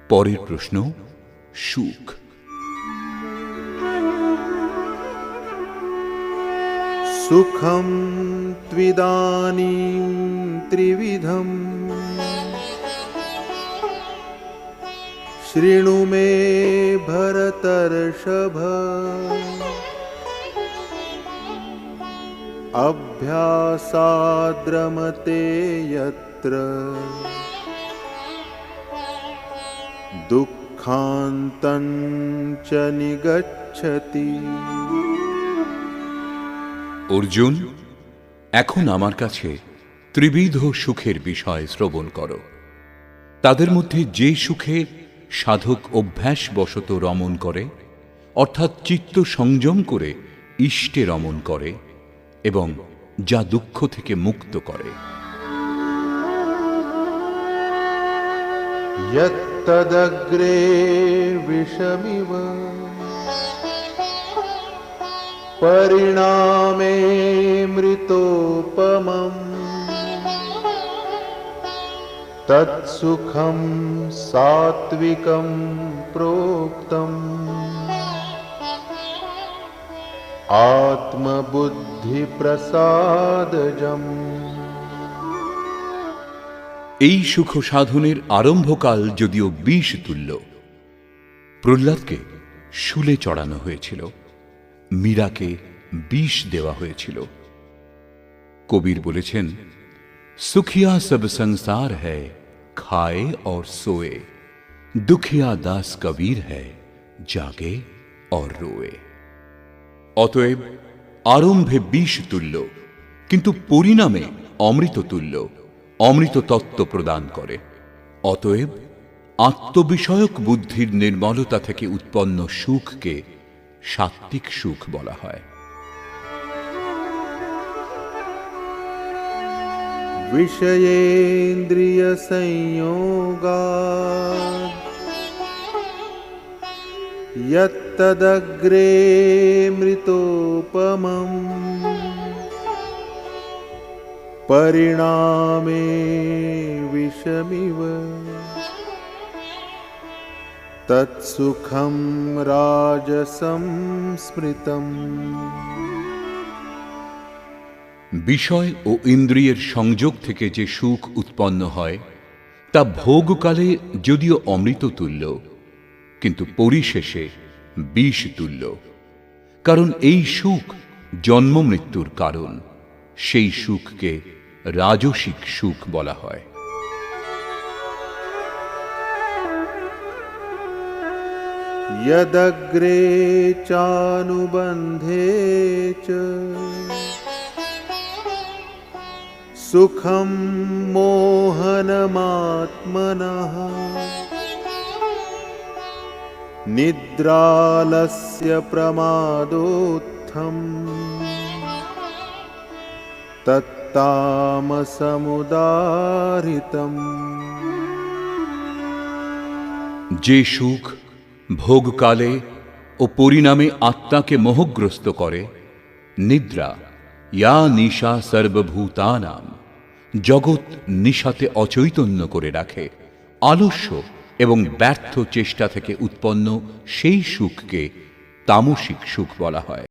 পরের প্রশ্ন, সুখ। सुखं त्विदानीं त्रिविधं शृणु मे भरतर्षभ अभ्यासाद्रमते यत्र दुःखान्तं च निगच्छति। অর্জুন, এখন আমার কাছে ত্রিবিধ সুখের বিষয় শ্রবণ করো। তাদের মধ্যে যে সুখে সাধক অভ্যাসবশত রমণ করে, অর্থাৎ চিত্ত সংযম করে ইষ্টে রমণ করে, এবং যা দুঃখ থেকে মুক্ত করে। यत्तदग्रे विषमिव परिणामे मृतोपमम् तत्सुखं सात्विकं प्रोक्तम् आत्मबुद्धिप्रसादजम्। এই সুখ সাধনের আরম্ভকাল যদিও বিষ তুল্য। প্রহ্লাদকে শুলে চড়ানো হয়েছিল, মীরাকে বিষ দেওয়া হয়েছিল। কবির বলেছেন, সুখিয়া সব সংসার হ্যায় খায়ে और सोए, দুখিয়া দাস কবীর হ্যায় জাগে और रोए। অতএব আরম্ভে বিষ তুল্য, কিন্তু পরিণামে অমৃত তুল্য, অমৃত তত্ত্ব প্রদান করে। অতএব আত্মবিষয়ক বুদ্ধির নির্মলতা থেকে উৎপন্ন সুখকে সাত্ত্বিক সুখ বলা হয়। विषयेन्द्रिय संयोगात् यत्तदग्रे मृतोपमम् परिणामे विषमिव तत्सुखं राजसं स्मृतम्। বিষয় ও ইন্দ্রিয়ের সংযোগ থেকে যে সুখ উৎপন্ন হয় তা ভোগকালে যদিও অমৃত তুল্য, কিন্তু পরিশেষে বিষ তুল্য। কারণ এই সুখ জন্ম মৃত্যুর কারণ। সেই সুখকে রাজসিক সুখ বলা হয়। यदग्रे चानुबन्धे च सुखं मोहनमात्मनः निद्रालस्य प्रमादोत्थम् तत्तामसमुदाहृतम्। যে সুখ ভোগকালে ও পরিণামে আত্মাকে মোহগ্রস্ত করে, নিদ্রা ইয়া নিশা সর্বভূতানাম, জগৎ নিশাতে অচৈতন্য করে রাখে, আলস্য এবং ব্যর্থ চেষ্টা থেকে উৎপন্ন সেই সুখকে তামসিক সুখ বলা হয়।